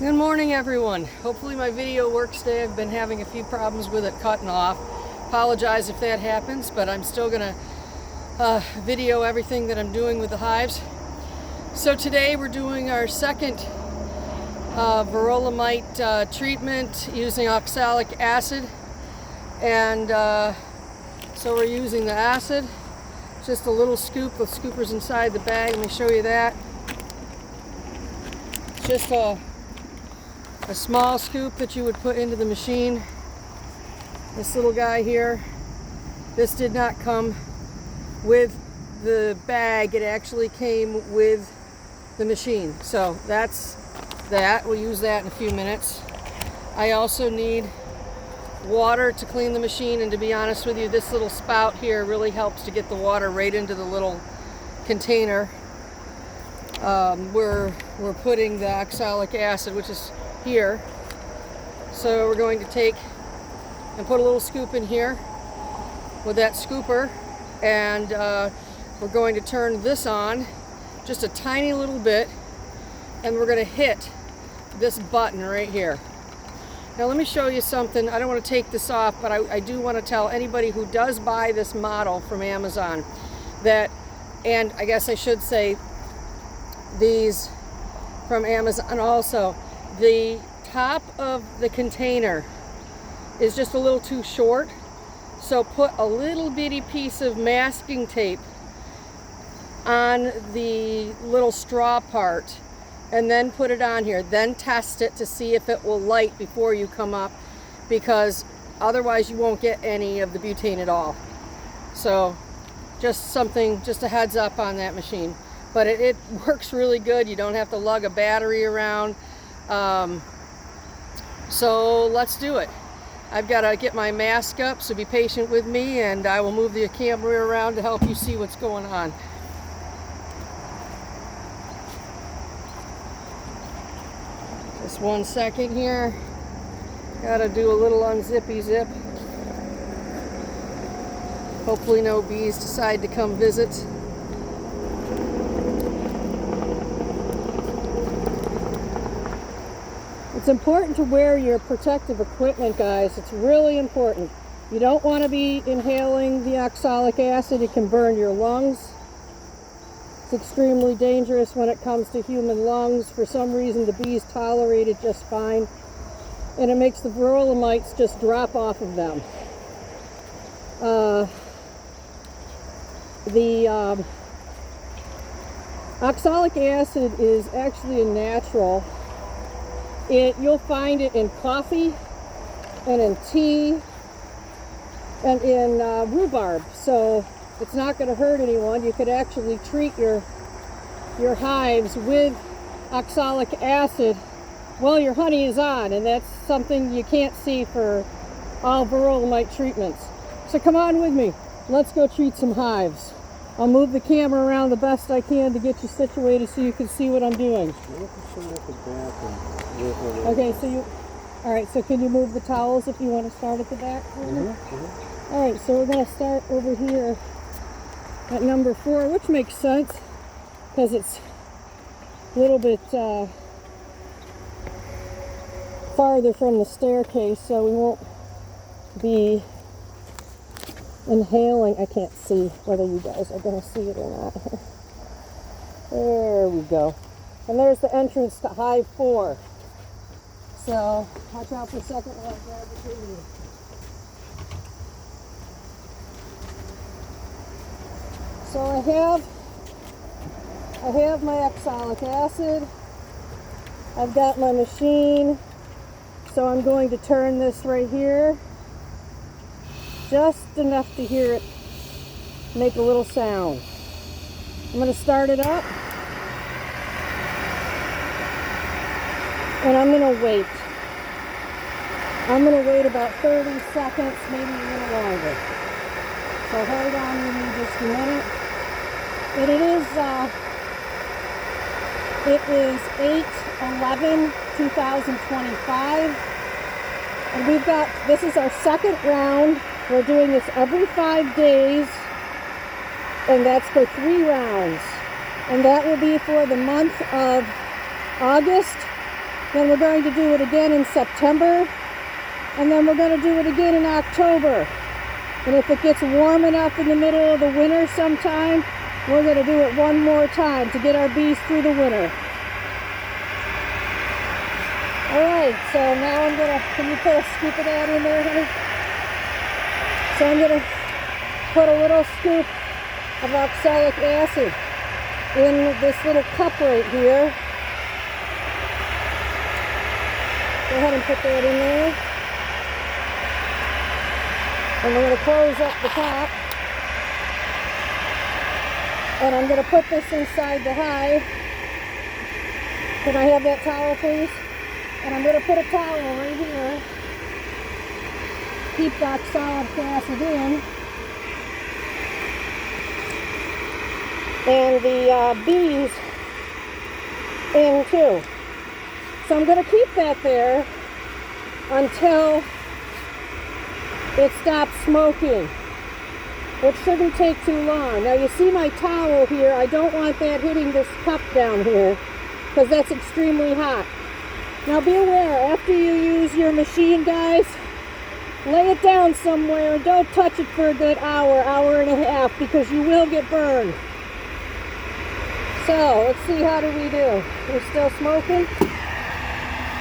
Good morning, everyone. Hopefully my video works today. I've been having a few problems with it cutting off. Apologize if that happens, but I'm still gonna video everything that I'm doing with the hives. So today we're doing our second varroa mite treatment using oxalic acid. And so we're using the acid, just a little scoop. The scooper's inside the bag. Let me show you that. Just a small scoop that you would put into the machine. This little guy here, this did not come with the bag. It actually came with the machine. So that's that. We'll use that in a few minutes. I also need water to clean the machine, and to be honest with you, this little spout here really helps to get the water right into the little container where we're putting the oxalic acid, which is here. So we're going to take and put a little scoop in here with that scooper, and we're going to turn this on just a tiny little bit, and we're going to hit this button right here. Now let me show you something. I don't want to take this off, but I do want to tell anybody who does buy this model from Amazon that, and I guess I should say these from Amazon also, the top of the container is just a little too short, so put a little bitty piece of masking tape on the little straw part and then put it on here. Then test it to see if it will light before you come up, because otherwise you won't get any of the butane at all. So just a heads up on that machine. But it works really good. You don't have to lug a battery around. So let's do it. I've got to get my mask up, so be patient with me, and I will move the camera around to help you see what's going on. Just 1 second here. Got to do a little unzippy zip. Hopefully no bees decide to come visit. It's important to wear your protective equipment, guys. It's really important. You don't want to be inhaling the oxalic acid. It can burn your lungs. It's extremely dangerous when it comes to human lungs. For some reason, the bees tolerate it just fine, and it makes the varroa mites just drop off of them. The oxalic acid is actually a natural. You'll find it in coffee and in tea and in rhubarb, so it's not going to hurt anyone. You could actually treat your hives with oxalic acid while your honey is on, and that's something you can't see for all varroa mite treatments. So come on with me. Let's go treat some hives. I'll move the camera around the best I can to get you situated so you can see what I'm doing. Okay, so alright, so can you move the towels if you want to start at the back? Alright, so we're going to start over here at number 4, which makes sense because it's a little bit farther from the staircase, so we won't be inhaling. I can't see whether you guys are going to see it or not. There we go. And there's the entrance to hive 4. So watch out for a second while I grab the video. So I have my oxalic acid. I've got my machine. So I'm going to turn this right here, just enough to hear it make a little sound. I'm going to start it up, and I'm going to wait. I'm going to wait about 30 seconds, maybe a little longer. So hold on with me just a minute. And it is 8/11/2025, and this is our second round. We're doing this every 5 days, and that's for 3 rounds. And that will be for the month of August, Then we're going to do it again in September. And then we're going to do it again in October. And if it gets warm enough in the middle of the winter sometime, we're going to do it one more time to get our bees through the winter. Alright, so now I'm going to, can you put a scoop of that in there, honey? So I'm going to put a little scoop of oxalic acid in this little cup right here. Go ahead and put that in there. And we're going to close up the top. And I'm going to put this inside the hive. Can I have that towel, please? And I'm going to put a towel right here. Keep the oxalic acid in. And the bees in too. So I'm going to keep that there until it stops smoking, which shouldn't take too long. Now you see my towel here. I don't want that hitting this cup down here because that's extremely hot. Now be aware, after you use your machine, guys, lay it down somewhere and don't touch it for a good hour, hour and a half, because you will get burned. So let's see, how do we do? We're still smoking?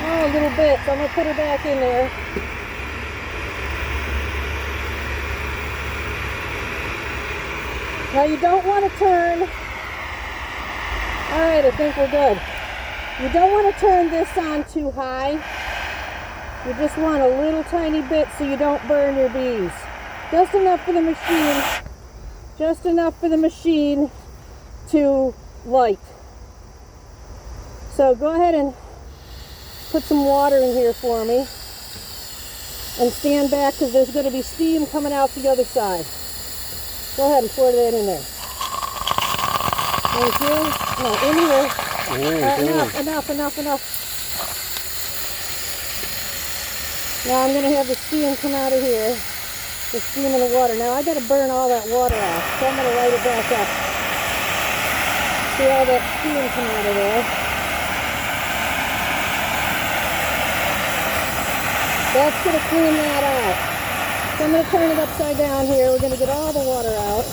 Oh, a little bit, so I'm going to put her back in there. Now you don't want to turn. Alright, I think we're good. You don't want to turn this on too high. You just want a little tiny bit so you don't burn your bees. Just enough for the machine. Just enough for the machine to light. So go ahead and put some water in here for me. And stand back because there's going to be steam coming out the other side. Go ahead and pour that in there. Thank you. No, in here. Enough. Now I'm going to have the steam come out of here. The steam in the water. Now I got to burn all that water off. So I'm going to light it back up. See all that steam come out of there. That's going to clean that out. So I'm going to turn it upside down here. We're going to get all the water out.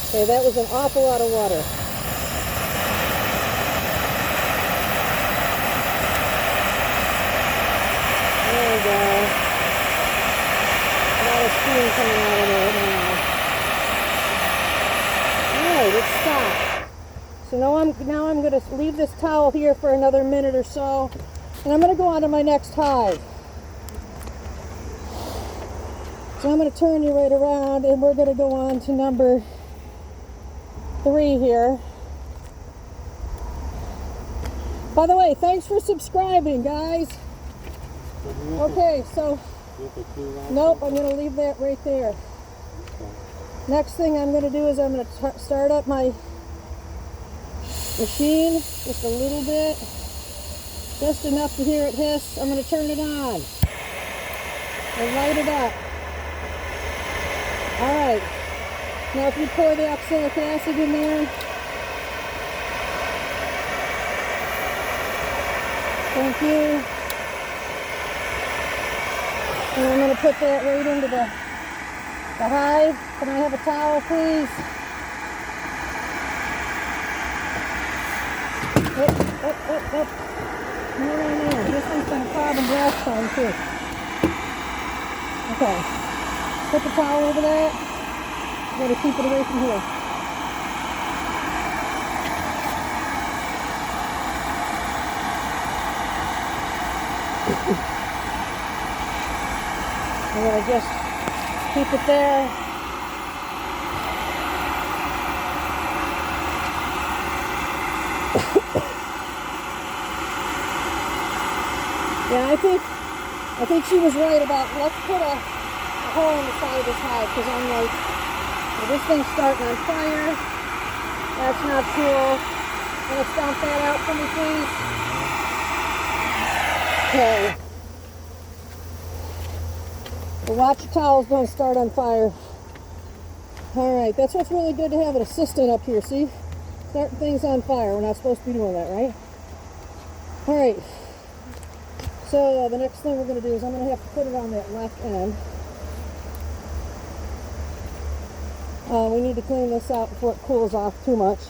Okay, that was an awful lot of water. There we go. A lot of steam coming out of there now. Alright, it's stopped. So now I'm going to leave this towel here for another minute or so, and I'm going to go on to my next hive. So I'm going to turn you right around, and we're going to go on to number 3 here. By the way, thanks for subscribing, guys. Okay, so nope, I'm going to leave that right there. Next thing I'm going to do is I'm going to start up my machine just a little bit, just enough to hear it hiss. I'm going to turn it on and light it up. Alright, now if you pour the oxalic acid in there, thank you, and I'm going to put that right into the hive. Can I have a towel, please? Up. No. This one's been a problem last time, too. Okay. Put the towel over that. I'm going to keep it away from here. I'm going to just keep it there. Yeah, I think she was right about, let's put a hole in the side of this hive, because I'm like, well, this thing's starting on fire. That's not cool. Can you stomp that out for me, please? Okay. But watch your towels don't start on fire. Alright, that's what's really good to have an assistant up here, see? Starting things on fire. We're not supposed to be doing that, right? Alright. So the next thing we're going to do is I'm going to have to put it on that left end. We need to clean this out before it cools off too much.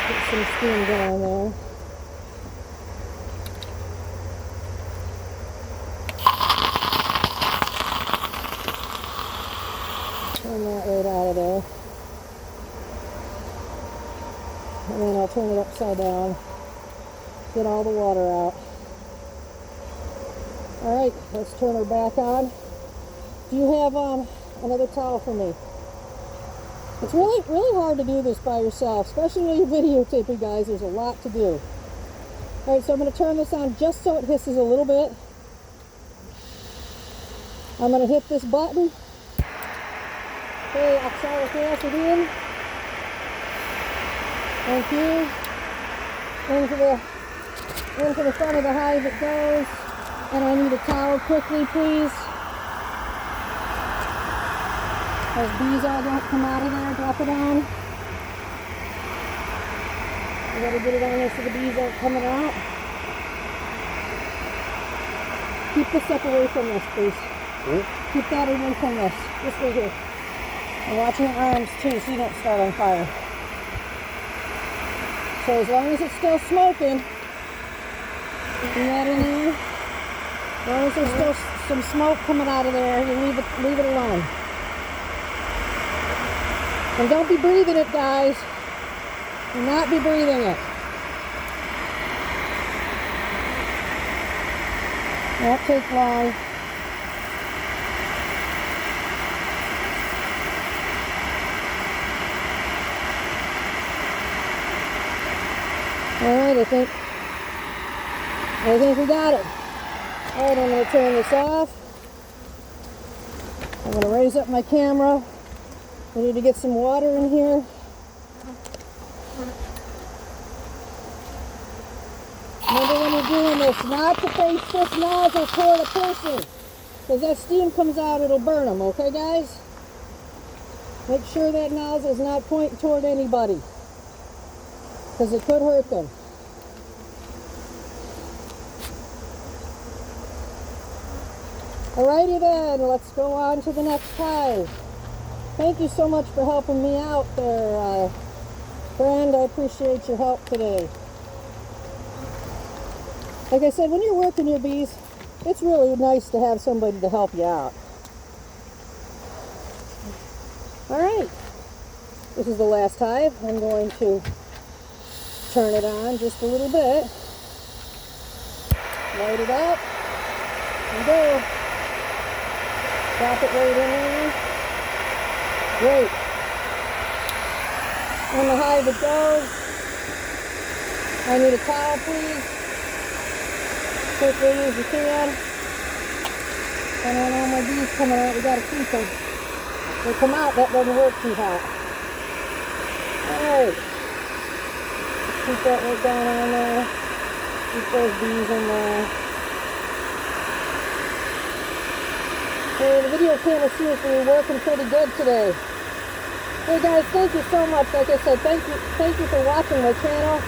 Get some steam going there. Turn that right out of there. And then I'll turn it upside down. Get all the water out. Alright, let's turn her back on. Do you have another towel for me? It's really hard to do this by yourself, especially when you're videotaping, guys. There's a lot to do. Alright, so I'm going to turn this on just so it hisses a little bit. I'm going to hit this button. Okay, oxalic acid in. Thank you. Into the front of the hive it goes. And I need a towel quickly, please. Those bees all don't come out of there. Drop it on. You gotta get it on there so the bees aren't coming out. Keep this up away from this, please. Keep that away from this. This right here. And watch your arms too so you don't start on fire. So as long as it's still smoking, do that in there. As long as there's still some smoke coming out of there, you leave it alone. And don't be breathing it, guys. Do not be breathing it. Won't take long. Alright, I think we got it. Alright, I'm going to turn this off. I'm going to raise up my camera. We need to get some water in here. Remember when you're doing this, not to face this nozzle toward a person. Because that steam comes out, it'll burn them, okay guys? Make sure that nozzle's not pointing toward anybody. Because it could hurt them. Alrighty then, let's go on to the next hive. Thank you so much for helping me out there, friend. I appreciate your help today. Like I said, when you're working your bees, it's really nice to have somebody to help you out. Alright, this is the last hive. I'm going to turn it on just a little bit. Light it up. And go. Drop it right in there. Great. On the hive it goes. I need a towel, please. Quickly as you can. And when all my bees coming out, we gotta keep them. If they come out, that doesn't work too hot. Alright. Keep that right down on there. Keep those bees in there. Hey, the video camera seriously working pretty good today. Hey guys, thank you so much. Like I said, thank you for watching my channel.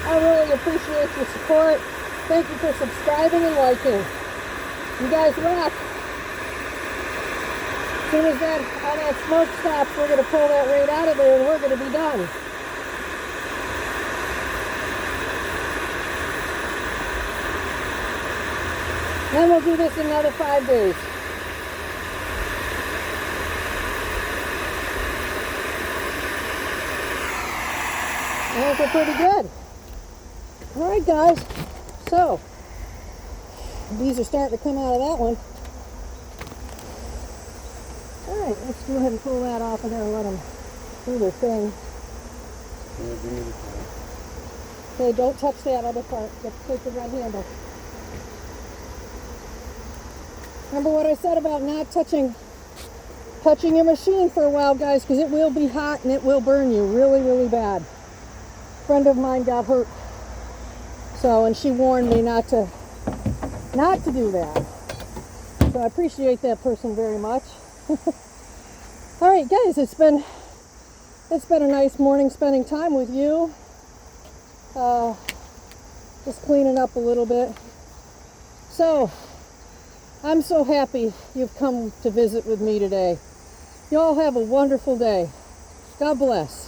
I really appreciate your support. Thank you for subscribing and liking. You guys rock. As soon as all that smoke stops, we're going to pull that right out of there and we're going to be done. Then we'll do this in another 5 days. I think we're pretty good. Alright guys, so bees are starting to come out of that one. Alright, let's go ahead and pull that off of there and let them do their thing. Okay, don't touch that other part. Just take the red handle. Remember what I said about not touching your machine for a while, guys, because it will be hot and it will burn you really, really bad. A friend of mine got hurt, so, and she warned me not to do that. So I appreciate that person very much. All right, guys, it's been a nice morning spending time with you. Just cleaning up a little bit. So, I'm so happy you've come to visit with me today. Y'all have a wonderful day. God bless.